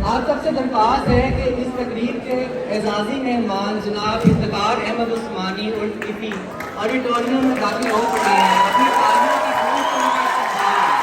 آپ سب سے درخواست ہے کہ اس تقریب کے اعزازی مہمان جناب افتخار احمد عثمانی عرف ایفی آڈیٹوریم میں داخل ہو چکے ہیں. اپنی تعلیموں کی دور سے ان کا استقبال.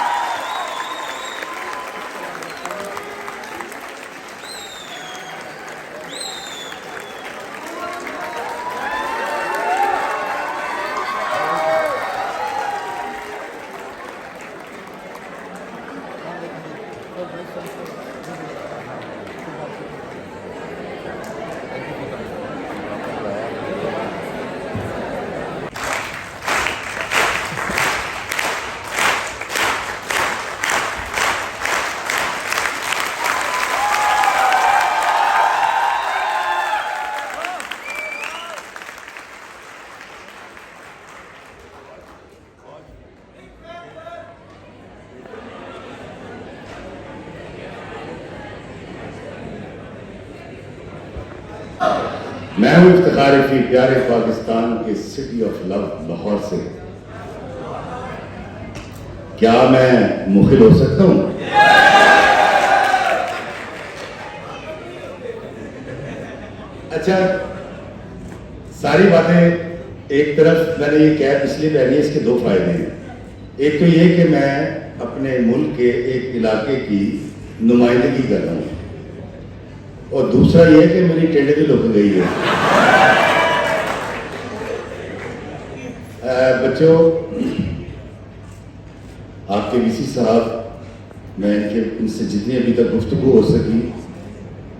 میں ہوں افتخار ایفی پیارے پاکستان کے سٹی آف لو لاہور سے. کیا میں مخل ہو سکتا ہوں؟ اچھا، ساری باتیں ایک طرف میں نے یہ کیب اس لیے پہنی ہے، اس کے دو فائدے ہیں. ایک تو یہ کہ میں اپنے ملک کے ایک علاقے کی نمائندگی کر رہا ہوں، اور دوسرا یہ کہ میری ٹینڈ بھی لک گئی ہے. بچوں، آپ کے وی سی صاحب، میں ان سے جتنی ابھی تک گفتگو ہو سکی،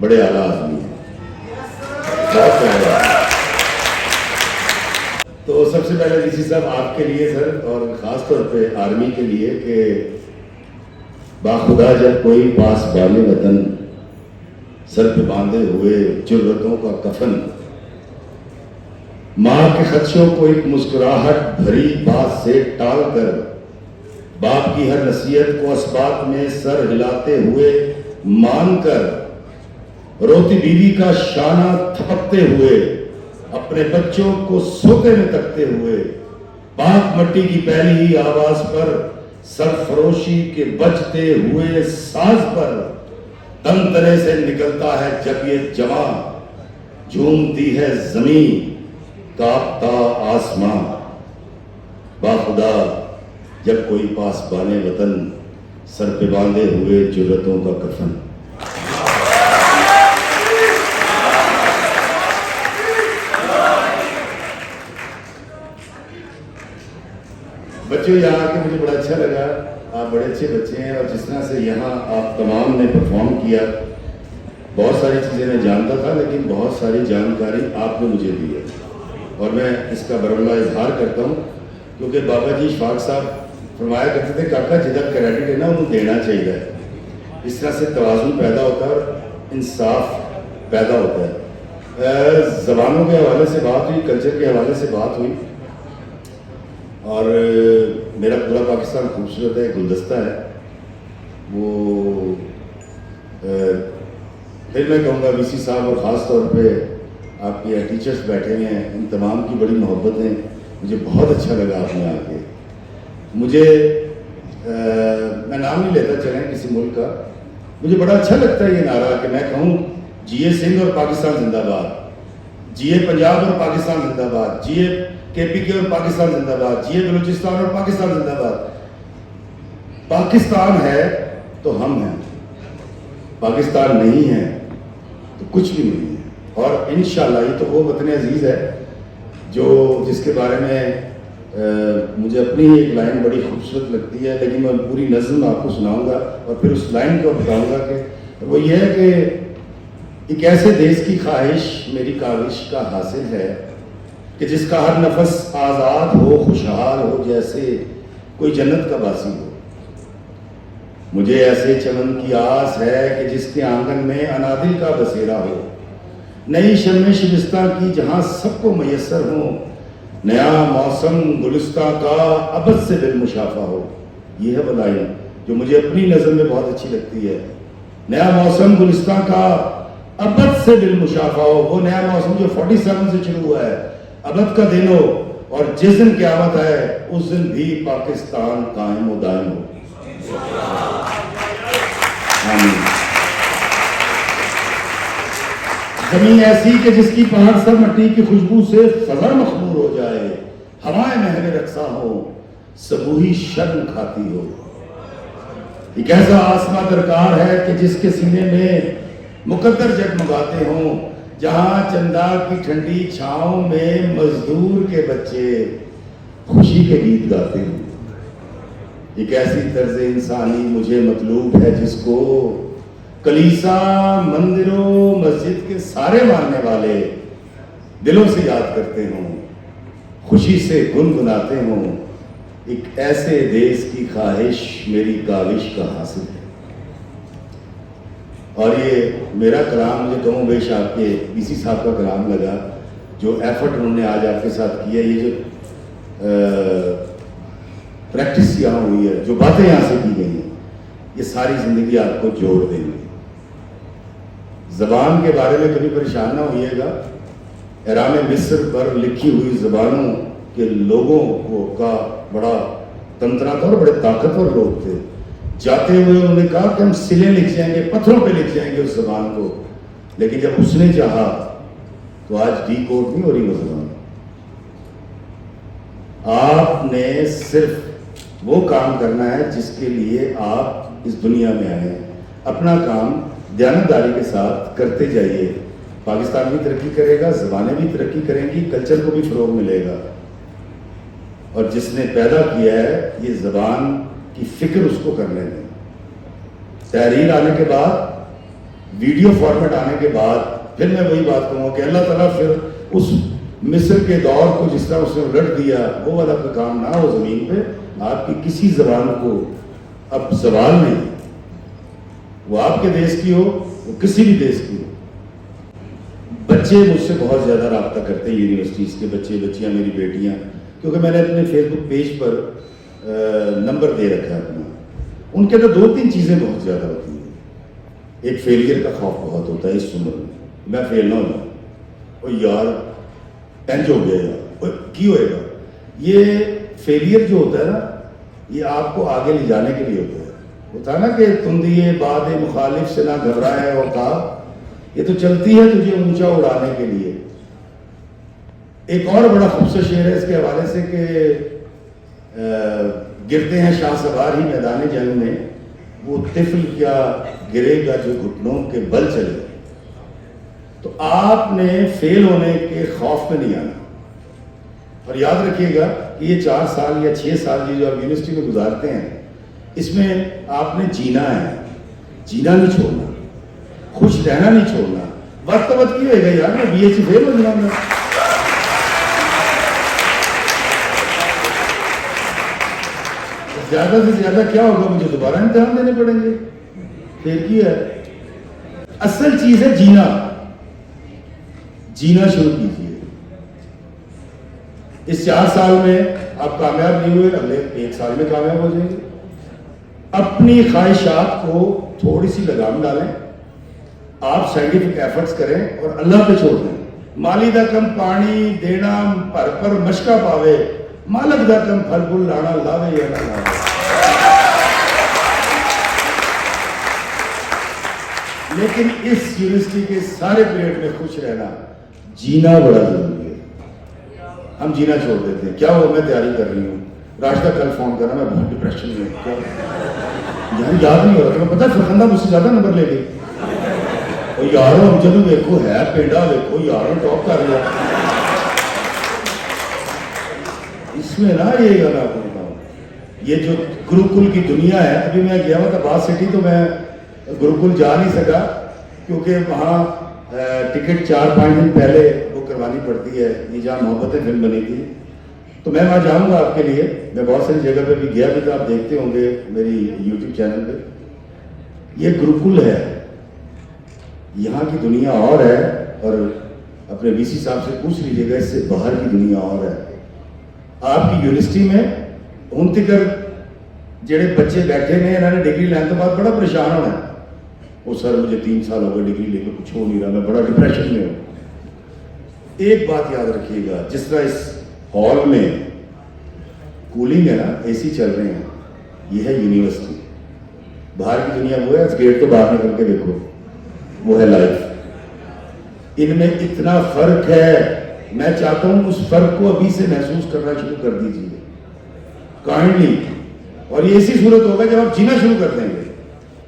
بڑے اعلیٰ آدمی ہیں، بہت پیارے. تو سب سے پہلے وی سی صاحب آپ کے لیے سر، اور خاص طور پہ آرمی کے لیے، کہ باخدا جب کوئی پاس بالے وطن سر پہ باندھے ہوئے جرتوں کا کفن، ماں کے خدشوں کو ایک مسکراہٹ بھری بات سے ٹال کر، باپ کی ہر نصیحت کو اسبات میں سر ہلاتے ہوئے مان کر، روتی بیوی کا شانہ تھپکتے ہوئے، اپنے بچوں کو سوتے میں تکتے ہوئے، پاک مٹی کی پہلی ہی آواز پر، سرفروشی کے بجتے ہوئے ساز پر، تن تنے سے نکلتا ہے جب یہ جواں، جھومتی ہے زمین، کانپتا آسمان، باخدا جب کوئی پاسبان وطن سر پہ باندھے ہوئے جرتوں کا کفن. بچوں، یہاں آ کے مجھے بڑا اچھا لگا. آپ بڑے اچھے بچے ہیں، اور جس طرح سے یہاں آپ تمام نے پرفارم کیا، بہت ساری چیزیں میں جانتا تھا، لیکن بہت ساری جانکاری آپ نے مجھے دی ہے، اور میں اس کا براللہ اظہار کرتا ہوں، کیونکہ بابا جی اشفاق صاحب فرمایا کرتے تھے، کاکا جدھر کریڈٹ ہے نا انہوں دینا چاہیے. اس طرح سے توازن پیدا ہوتا ہے اور انصاف پیدا ہوتا ہے. زبانوں کے حوالے سے بات ہوئی، کلچر کے حوالے سے بات ہوئی، اور میرا پورا پاکستان خوبصورت ہے، گلدستہ ہے. وہ پھر میں کہوں گا وی سی صاحب، اور خاص طور پہ آپ کے ٹیچرز بیٹھے ہوئے ہیں، ان تمام کی بڑی محبت ہے. مجھے بہت اچھا لگا آپ نے آ کے. مجھے میں نام نہیں لیتا چلیں کسی ملک کا، مجھے بڑا اچھا لگتا ہے یہ نعرہ کہ میں کہوں جیے سندھ اور پاکستان زندہ باد، جیے پنجاب اور پاکستان زندہ باد، جیے کے پی کے اور پاکستان زندہ باد، جیے بلوچستان اور پاکستان زندہ باد. پاکستان ہے تو ہم ہیں، پاکستان نہیں ہے تو کچھ بھی نہیں ہے. اور انشاءاللہ یہ تو وہ وطن عزیز ہے جس کے بارے میں مجھے اپنی ہی ایک لائن بڑی خوبصورت لگتی ہے، لیکن میں پوری نظم آپ کو سناؤں گا، اور پھر اس لائن کو بتاؤں گا کہ وہ یہ ہے کہ ایک ایسے دیس کی خواہش میری کاوش کا حاصل ہے کہ جس کا ہر نفس آزاد ہو، خوشحال ہو، جیسے کوئی جنت کا باسی ہو. مجھے ایسے چمن کی آس ہے کہ جس کے آنگن میں انادل کا بسیرا ہو، نئی شمع شبستہ کی جہاں سب کو میسر ہوں، نیا موسم گلستہ کا ابد سے دل مشافہ ہو. یہ ہے وہ لائن جو مجھے اپنی نظر میں بہت اچھی لگتی ہے. نیا موسم گلستہ کا ابد سے دل مشافہ ہو، وہ نیا موسم جو 47 سے شروع ہوا ہے، ابد کا دن ہو، اور جس دن قیامت ہے اس دن بھی پاکستان قائم و دائم ہو. آمین. زمین ایسی کہ جس کی پہاڑ سر مٹی کی خوشبو سے فضا مخمور ہو جائے، ہوائیں محل رقصہ ہو، صبوحی شرم کھاتی ہو۔ ایک ایسا آسماں درکار ہے کہ جس کے سینے میں مقدر جگمگاتے ہوں، جہاں چندا کی ٹھنڈی چھاؤں میں مزدور کے بچے خوشی کے گیت گاتے ہوں۔ ایک ایسی طرز انسانی مجھے مطلوب ہے جس کو کلیسا، مندر و مسجد کے سارے ماننے والے دلوں سے یاد کرتے ہوں، خوشی سے گنگناتے ہوں۔ ایک ایسے دیس کی خواہش میری کاوش کا حاصل ہے۔ اور یہ میرا کلام مجھے کم و بیش آپ کے بی سی صاحب کا کلام لگا، جو ایفرٹ انہوں نے آج آپ کے ساتھ کیا، یہ جو پریکٹس یہاں ہوئی ہے، جو باتیں یہاں سے کی گئی ہیں، یہ ساری زندگی آپ کو جوڑ دیں گے۔ زبان کے بارے میں کبھی پریشان نہ ہوئیے گا۔ احرام مصر پر لکھی ہوئی زبانوں کے لوگوں کا بڑا تنترا تھا اور بڑے طاقتور لوگ تھے۔ جاتے ہوئے انہوں نے کہا کہ ہم سلیں لکھ جائیں گے، پتھروں پہ لکھ جائیں گے اس زبان کو، لیکن جب اس نے چاہا تو آج ڈی کوڈ نہیں ہو رہی وہ زبان۔ آپ نے صرف وہ کام کرنا ہے جس کے لیے آپ اس دنیا میں آئے ہیں۔ اپنا کام دیانتداری کے ساتھ کرتے جائیے، پاکستان بھی ترقی کرے گا، زبانیں بھی ترقی کریں گی، کلچر کو بھی فروغ ملے گا۔ اور جس نے پیدا کیا ہے یہ زبان کی فکر اس کو کرنے دیں۔ تحریر آنے کے بعد، ویڈیو فارمیٹ آنے کے بعد، پھر میں وہی بات کہوں گا کہ اللہ تعالیٰ پھر اس مصر کے دور کو جس طرح اس نے الٹ دیا، وہ والا کا کام نہ ہو زمین پہ۔ آپ کی کسی زبان کو اب سوال نہیں، وہ آپ کے دیش کی ہو، وہ کسی بھی دیش کی ہو۔ بچے مجھ سے بہت زیادہ رابطہ کرتے ہیں، یونیورسٹیز کے بچے، بچیاں، میری بیٹیاں، کیونکہ میں نے اپنے فیس بک پیج پر نمبر دے رکھا ہے اپنا۔ ان کے اندر 2-3 چیزیں بہت زیادہ ہوتی ہیں۔ ایک فیلئر کا خوف بہت ہوتا ہے اس عمر میں فیل نہ ہو جاؤں، اور یار ٹینچ ہو گیا، یار کی ہوئے گا۔ یہ فیلئر جو ہوتا ہے نا، یہ آپ کو آگے لے جانے کے لیے ہوتا ہے۔ ہوتا ہے نا کہ تندیے باد مخالف سے نہ گھبرائے عقاب، یہ تو چلتی ہے تجھے اونچا اڑانے کے لیے۔ ایک اور بڑا خوبصورت شعر ہے اس کے حوالے سے کہ گرتے ہیں شاہ سوار ہی میدان جنگ میں، وہ طفل کیا گرے گا جو گھٹنوں کے بل چلے۔ تو آپ نے فیل ہونے کے خوف میں نہیں آنا، اور یاد رکھیے گا کہ یہ 4 سال یا 6 سال جو آپ یونیورسٹی میں گزارتے ہیں، اس میں آپ نے جینا ہے، جینا نہیں چھوڑنا، خوش رہنا نہیں چھوڑنا۔ وقت کی ہوئے گا یار، میں بی ایچ فیل ہو جاؤں گا، زیادہ سے زیادہ کیا ہوگا، مجھے دوبارہ امتحان دینے پڑیں گے، پھر کی ہے۔ اصل چیز ہے جینا، جینا شروع کیجیے۔ اس 4 سال میں آپ کامیاب نہیں ہوئے، اگلے 1 سال میں کامیاب ہو جائیں گے۔ اپنی خواہشات کو تھوڑی سی لگام ڈالیں، آپ سائنٹیفک ایفرٹس کریں اور اللہ پہ چھوڑ دیں۔ مالی دا کم پانی دینا پر مشکا پاوے، مالک دا کم پھل پھول لانا لاوے یا نہ لاوے۔ لیکن اس یونیورسٹی کے سارے پیریڈ میں خوش رہنا، جینا بڑا ضروری ہے۔ ہم جینا چھوڑ دیتے ہیں، کیا ہو میں تیاری کر رہی ہوں، راشدہ کل فون کرنا میں بہت ڈپریشن میں ہوں، کیا یار یاد نہیں ہو رہا، تمہیں پتا فرخندہ مجھ سے زیادہ نمبر لے گئی، اور یارو ہم جدو دیکھو ہے پینڈا دیکھو یارو ٹاپ کر لیا۔ اس میں نہ یہ گا، میں آپ کو بتاؤں، یہ جو گروکل کی دنیا ہے، ابھی میں گیا ہوا تھا باز سٹی، تو میں گروکل جا نہیں سکا کیونکہ وہاں ٹکٹ 4-5 دن پہلے بک کروانی پڑتی ہے، یہ جہاں محبتیں فلم بنی تھی، تو میں وہاں جاؤں گا آپ کے لیے۔ میں بہت ساری جگہ پہ بھی گیا بھی تھا، آپ دیکھتے ہوں گے میری یوٹیوب چینل پہ۔ یہ گروکل ہے، یہاں کی دنیا اور ہے، اور اپنے وی سی صاحب سے پوچھ لیجیے گا اس سے باہر کی دنیا اور ہے۔ آپ کی یونیورسٹی میں ہن تکر جڑے بچے بیٹھے نے، انہوں نے ڈگری لینے تو بعد بڑا پریشان ہونا ہے، وہ سر مجھے 3 سال ہو گئے ڈگری لے کے کچھ ہو نہیں رہا، میں بڑا ڈپریشن میں ہوں۔ ایک بات یاد رکھیے گا، جس طرح اس ہال میں کولنگ ہے نا، اے سی چل رہے ہیں، یہ ہے یونیورسٹی۔ باہر کی دنیا وہ ہے، اس گیٹ کو باہر نکل کے دیکھو، وہ ہے لائف۔ ان میں اتنا فرق ہے. میں چاہتا ہوں اس فرق کو ابھی سے محسوس کرنا شروع کر دیجیے کائنڈلی. اور یہ اسی صورت ہوگا جب آپ جینا شروع کر دیں گے,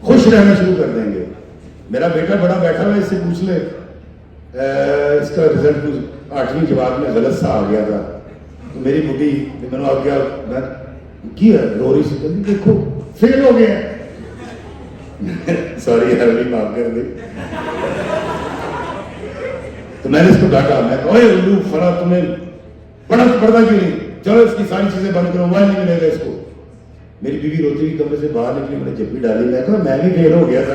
خوش رہنا شروع کر دیں گے. میرا بیٹا بڑا بیٹھا ہوا ہے, اس سے پوچھ لے اس کا رزلٹ 8ویں جماعت میں غلط سا آ گیا تھا. تو میری بڈی میں نے آ گیا میں کی ہے رو رہی سی, دیکھو فیل ہو گیا. سوری ہر معاف کر دے. تو میں نے اس کو ڈانٹا, میں کہا اوے الو فرا تمہیں پڑھا کیوں نہیں, چلو اس کی ساری چیزیں بند کرو, موبائل نہیں ملے گا اس کو. میری بیوی روتی ہوئی کمرے سے باہر نکلی, میں نے جبھی ڈالی, میں کہا میں بھی فیل ہو گیا تھا.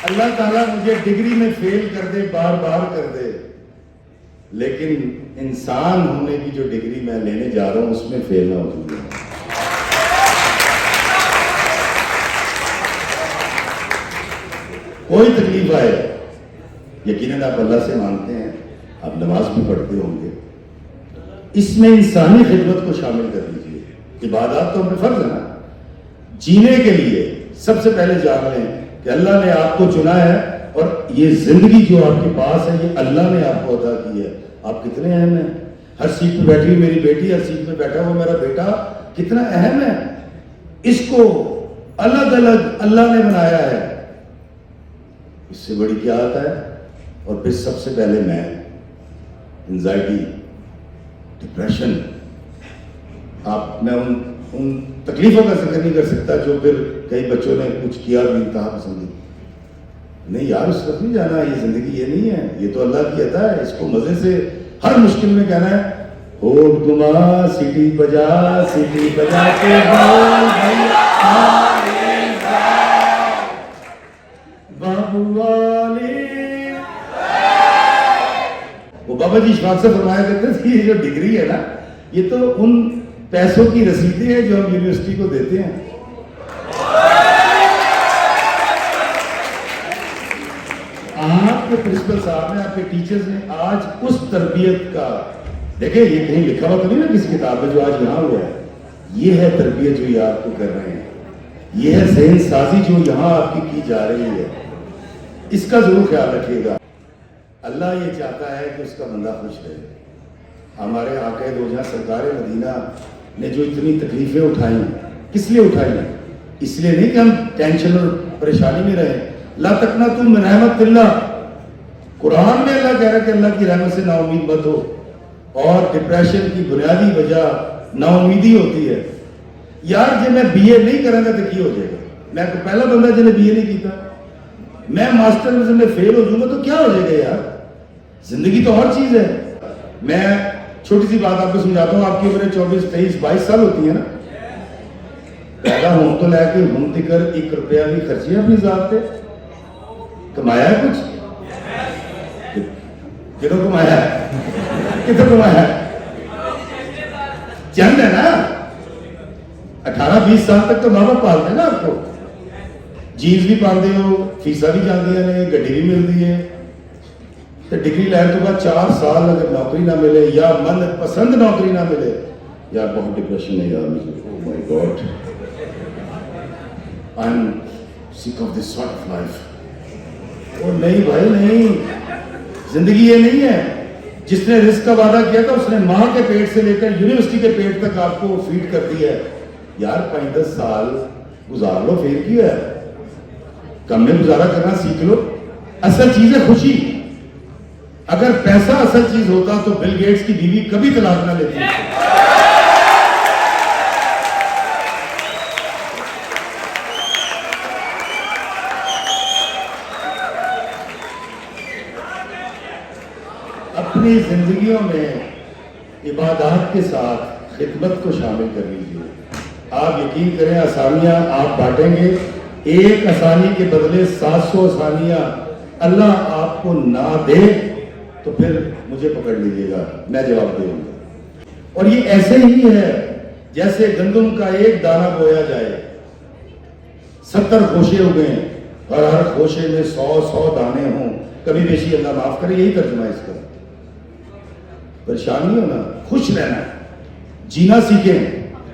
اللہ تعالیٰ مجھے ڈگری میں فیل کر دے, بار بار کر دے, لیکن انسان ہونے کی جو ڈگری میں لینے جا رہا ہوں اس میں فیل نہ ہو جائے. کوئی تکلیف آئے, یقیناً آپ اللہ سے مانگتے ہیں, آپ نماز بھی پڑھتے ہوں گے, اس میں انسانی خدمت کو شامل کر دیجیے. عبادات تو ہمیں فرض ہے نا. جینے کے لیے سب سے پہلے جان لیں کہ اللہ نے آپ کو چنا ہے, اور یہ زندگی جو آپ کے پاس ہے یہ اللہ نے آپ کو عطا کی ہے. آپ کتنے اہم ہیں. ہر سیٹ پہ بیٹھی ہوئی میری بیٹی, ہر سیٹ پہ بیٹھا ہوا میرا بیٹا کتنا اہم ہے. اس کو الگ الگ اللہ نے بنایا ہے, اس سے بڑی کیا آتا ہے. اور پھر سب سے پہلے میں انزائٹی, ڈپریشن, میں ان تکلیفوں کا ذکر نہیں کر سکتا جو پھر کئی بچوں نے کچھ کیا بھی انتہا پسندی. نہیں یار اس وقت نہیں جانا, یہ زندگی یہ نہیں ہے, یہ تو اللہ کی عطا ہے. اس کو مزے سے ہر مشکل میں کہنا ہے, ہوٹ گما سیٹی بجا کے بول بابو والی. وہ بابا جی اشفاق سے فرمایا کرتے تھے یہ جو ڈگری ہے نا, یہ تو ان پیسوں کی رسیدیں ہیں جو ہم یونیورسٹی کو دیتے ہیں. آپ کے پرنسپل صاحب نے, آپ کے ٹیچرز نے آج اس تربیت کا, دیکھیں یہ کہیں لکھا ہوا تو نہیں نا کسی کتاب میں جو آج یہاں ہوا ہے, یہ ہے تربیت جو یہ آپ کو کر رہے ہیں, یہ ہے ذہن سازی جو یہاں آپ کی جا رہی ہے. اس کا ضرور خیال رکھیے گا. اللہ یہ چاہتا ہے کہ اس کا بندہ خوش رہے. ہمارے آقا دو جہاں سرکار مدینہ نے جو اتنی تکلیفیں اٹھائیں, کس لیے اٹھائی ہیں؟ اس لیے نہیں کہ ہم ٹینشن اور پریشانی میں رہیں. لا تقنطوا من رحمت اللہ, قرآن میں اللہ کہہ رہا ہے کہ اللہ کی رحمت سے نا امید مت ہو. اور ڈپریشن کی بنیادی وجہ نا امیدی ہوتی ہے. یار جب میں بی اے نہیں کروں گا تو کی ہو جائے گا. میں پہلا بندہ جنہیں بی اے نہیں کیتا, میں ماسٹر میں فیل ہو جاؤں گا تو کیا ہو جائے گا یار. زندگی تو ہر چیز ہے. میں چھوٹی سی بات آپ کو سمجھاتا ہوں. آپ کی عمریں 24, 23, 22 سال ہوتی ہیں نا. پیدا ہوں تو لے کے ہوں تک 1 روپیہ بھی خرچی ہے اپنی ذات پہ. کمایا ہے کچھ؟ کتوں کمایا ہے؟ کتوں کمایا ہے؟ چند ہے نا. 18-20 سال تک تو ماں باپ پالتے ہیں نا آپ کو. جینز بھی پاندے ہو, فیسا بھی جاندی ہیں, گڈی بھی ملتی ہے. تو ڈگری لینے تو بعد 4 سال اگر نوکری نہ ملے یا من پسند نوکری نہ ملے, یار بہت ڈپریشن ہے یار مجھے. Oh my God, I'm sick of this sort of life. اور نہیں بھائی نہیں, زندگی یہ نہیں ہے. جس نے رزق کا وعدہ کیا تھا اس نے ماں کے پیٹ سے لے کر یونیورسٹی کے پیٹ تک آپ کو فیڈ کر دی ہے. یار 5-10 سال گزار لو, پھر کیا ہے, کم میں گزارا کرنا سیکھ لو. اصل چیز ہے خوشی. اگر پیسہ اصل چیز ہوتا تو بل گیٹس کی بیوی کبھی طلاق نہ لیتی. اپنی زندگیوں میں عبادات کے ساتھ خدمت کو شامل کر لیجیے. آپ یقین کریں آسانیاں آپ بانٹیں گے, ایک آسانی کے بدلے 700 آسانیاں اللہ آپ کو نہ دے تو پھر مجھے پکڑ لیجیے گا, میں جواب دے دوں گا. اور یہ ایسے ہی ہے جیسے گندم کا ایک دانہ بویا جائے, 70 خوشے اگیں اور ہر خوشے میں 100 دانے ہوں. کبھی بیشی اللہ معاف کرے, یہی ترجمہ ہے اس کا. پریشان نہیں ہونا, خوش رہنا, جینا سیکھیں.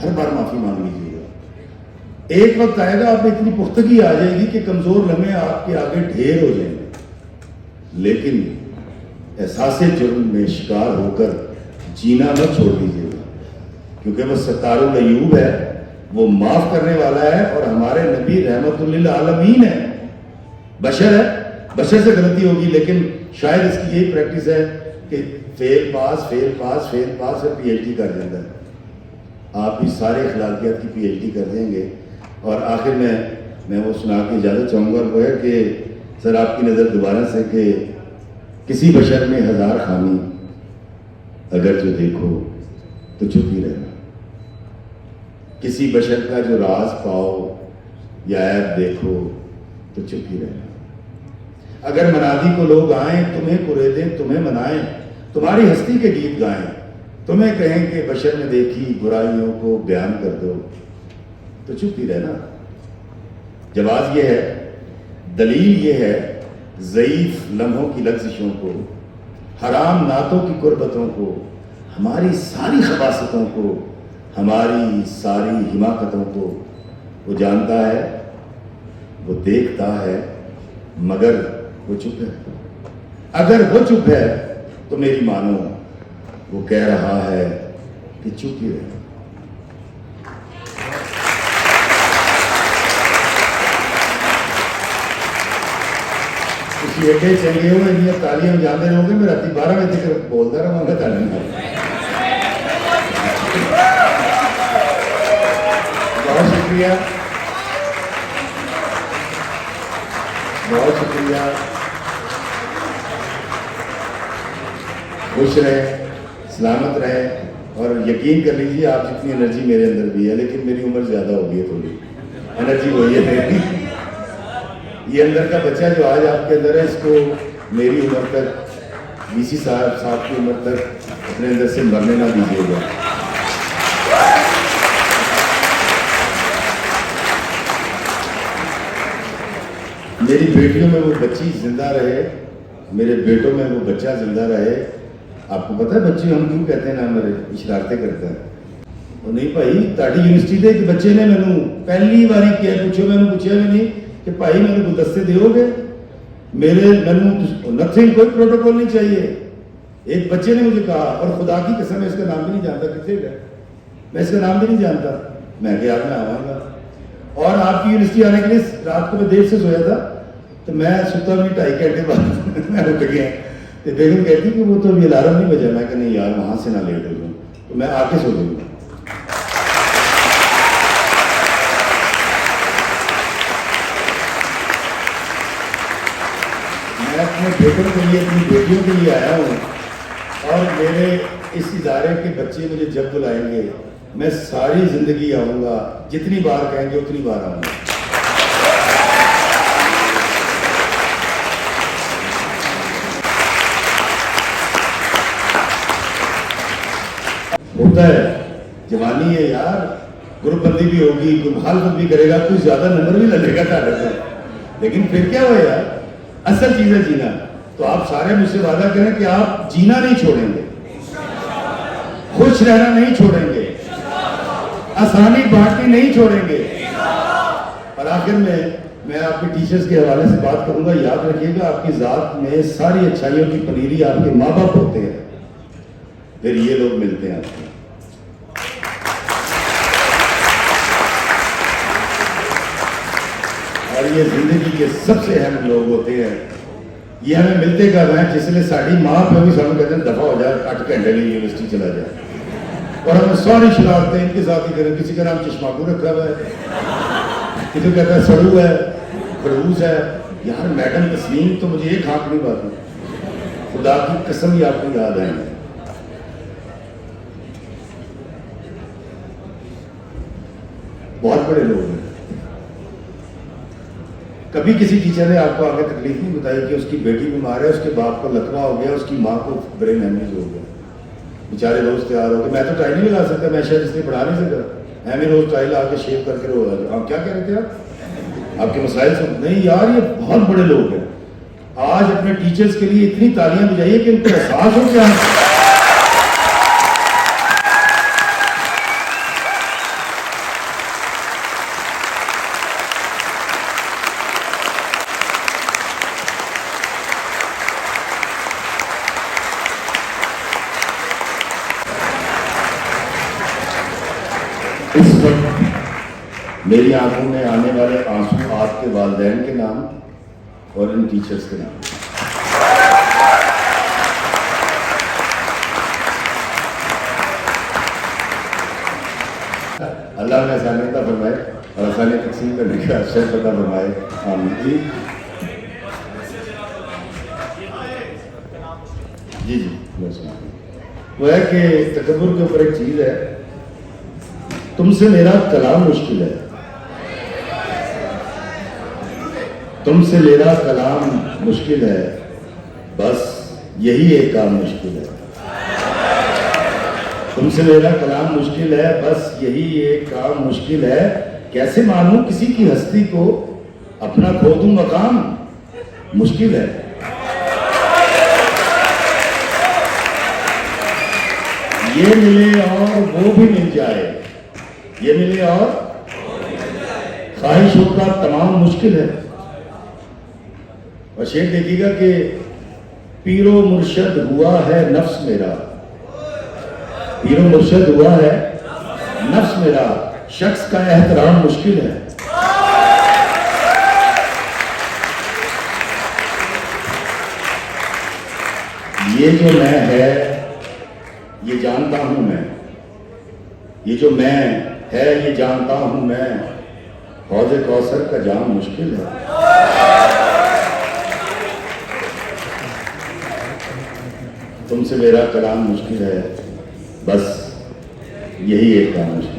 ہر بار معافی مانگ لیجیے گا. ایک وقت آئے گا آپ میں اتنی پختگی آ جائے گی کہ کمزور لمحے آپ کے آگے ڈھیر ہو جائیں گے, لیکن احساس جرم میں شکار ہو کر جینا مت چھوڑ دیجیے گا, کیونکہ وہ ستار العیوب ہے, وہ معاف کرنے والا ہے, اور ہمارے نبی رحمت للعالمین ہے. بشر ہے, بشر سے غلطی ہوگی, لیکن شاید اس کی یہی پریکٹس ہے کہ فیل پاس فیل پاس فیل پاس اور پی ایچ ڈی کر دیتا ہے. آپ بھی سارے اخلاقیات کی پی ایچ ڈی کر دیں گے. اور آخر میں وہ سنا کے اجازت چاہوں گا, وہ ہے کہ سر آپ کی نظر دوبارہ سے کہ کسی بشر میں 1000 خامی اگر جو دیکھو تو چپ ہی رہنا, کسی بشر کا جو راز پاؤ یا عیب دیکھو تو چپ ہی رہنا. اگر منادی کو لوگ آئیں تمہیں قریدیں تمہیں منائیں, تمہاری ہستی کے گیت گائیں, تمہیں کہیں کہ بشر نے دیکھی برائیوں کو بیان کر دو تو چپ ہی رہنا. جواز یہ ہے, دلیل یہ ہے, ضعیف لمحوں کی لغزشوں کو, حرام نعتوں کی قربتوں کو, ہماری ساری خباستوں کو, ہماری ساری حماقتوں کو وہ جانتا ہے, وہ دیکھتا ہے, مگر وہ چپ ہے. اگر وہ چپ ہے تو میری مانو وہ کہہ رہا ہے کہ چپ ہی رہے. اسی ایڈے چنگے ہو انہیں تالیاں جانے رہو گے, میں راتی 12 بجے تک بولتا رہا گا تعلیم. بہت شکریہ, بہت شکریہ. خوش رہے, سلامت رہے, اور یقین کر لیجیے آپ جتنی انرجی میرے اندر بھی ہے, لیکن میری عمر زیادہ ہو گئی ہے, تھوڑی انرجی وہی ہے میری. یہ اندر کا بچہ جو آج آپ کے اندر ہے, اس کو میری عمر تک, وی سی صاحب کی عمر تک اپنے اندر سے مرنے نہ دیجیے گا. میری بیٹیوں میں وہ بچی زندہ رہے, میرے بیٹوں میں وہ بچہ زندہ رہے. آپ کو پتا ہے بچے ہم کیوں کہتے ہیں نا, ہمارے اشرارتیں کرتے ہیں. وہ نہیں بھائی, تاڑی یونیورسٹی دے کہ بچے نے مینوں پہلی باری کیا پوچھو, میں نے پوچھا بھی نہیں کہ بھائی میرے گلدستے دیو گے, مینوں نتھنگ, کوئی پروٹوکول نہیں چاہیے. ایک بچے نے مجھے کہا, اور خدا کی قسم میں اس کا نام بھی نہیں جانتا, کتنے گئے میں اس کا نام بھی نہیں جانتا. میں کہ یار میں آواں گا, اور آپ کی یونیورسٹی آنے کے لیے رات کو میں دیر سے سویا تھا, تو میں سوتا بھی 2.5 گھنٹے بعد میں اٹھ گیا. تو بیگم کہتی کہ وہ تو ابھی الارم نہیں بجا. میں کہ نہیں یار وہاں سے نہ لیٹ ہو جاؤں, تو میں آ کے سو جاؤں گا. میں اپنے بیٹوں کے لیے, اپنی بیٹیوں کے لیے آیا ہوں, اور میرے اس ادارے کے بچے مجھے جب بلائیں گے میں ساری زندگی آؤں گا, جتنی بار کہیں گے اتنی بار آؤں گا. ہوتا ہے, جوانی ہے یار, گروپ بندی بھی ہوگی, کوئی مخالفت بھی کرے گا, کوئی زیادہ نمبر بھی لگے گا تھا, لیکن پھر کیا ہوا یار, اصل چیز ہے جینا. تو آپ سارے مجھ سے وعدہ کریں کہ آپ جینا نہیں چھوڑیں گے, خوش رہنا نہیں چھوڑیں گے, آسانی بانٹنی نہیں چھوڑیں گے. اور آخر میں آپ کے ٹیچرز کے حوالے سے بات کروں گا. یاد رکھیے گا آپ کی ذات میں ساری اچھائیوں کی پنیری آپ کے ماں باپ ہوتے ہیں, پھر یہ لوگ ملتے ہیں آپ کو. اور یہ زندگی کے سب سے اہم لوگ ہوتے ہیں. یہ ہمیں ملتے کب ہیں, جس نے ساری ماں پہ بھی سامنے کہتے ہیں دفعہ ہو جائے, 8 گھنٹے کی یونیورسٹی چلا جائے, اور ہمیں ساری شرارتیں ان کے ساتھ ہی کریں. کسی کا نام چشماکو رکھا ہوا ہے, کسی کہتا ہے سڑو ہے, خڑوس ہے. یار میڈم تسلیم تو مجھے ایک ہاتھ نہیں پاتی, خدا کی قسم ہی آپ کو یاد آئیں گے. بہت بڑے لوگ ہیں. کبھی کسی ٹیچر نے آپ کو آگے تکلیف نہیں بتائی کہ اس کی بیٹی بیمار ہے, اس کے باپ کو لکوا ہو گیا, اس کی ماں کو برین ہیمریج ہو گیا, بیچارے روز تیار ہو گئے. میں تو ٹائی نہیں لگا سکتا, میں شاید اس لیے پڑھا نہیں سکتا, میں روز ٹائی لا کے شیو کر کے رو رہا. آپ کیا کہہ رہے تھے, آپ کے مسائل سے نہیں یار, یہ بہت بڑے لوگ ہیں. آج اپنے ٹیچرز کے لیے اتنی تالیاں بجائیے کہ ان کو احساس ہو کیا ہے. میری آنکھوں میں آنے والے آنسو آپ کے والدین کے نام اور ان ٹیچرز کے نام. اللہ نے آسانی عطا فرمائے اور آسانی تقسیم کرنے کا شرف عطا فرمائے. آمین. جی وہ ہے کہ تکبر کے اوپر ایک چیز ہے, تم سے میرا کلام مشکل ہے, تم سے میرا کلام مشکل ہے, بس یہی ایک کام مشکل ہے. تم سے میرا کلام مشکل ہے, بس یہی ایک کام مشکل ہے. کیسے مانوں کسی کی ہستی کو, اپنا کھو دوں مقام مشکل ہے. یہ ملے اور وہ بھی مل جائے, یہ ملے اور خواہشوں کا تمام مشکل ہے. اور شعر دیکھیے گا کہ پیر و مرشد ہوا ہے نفس میرا, پیر و مرشد ہوا ہے نفس میرا, شخص کا احترام مشکل ہے. یہ جو میں ہے یہ جانتا ہوں میں, یہ جو میں ہے یہ جانتا ہوں میں, حوض کوثر کا جام مشکل ہے. تم سے میرا کلام مشکل ہے, بس یہی ایک کام مشکل ہے.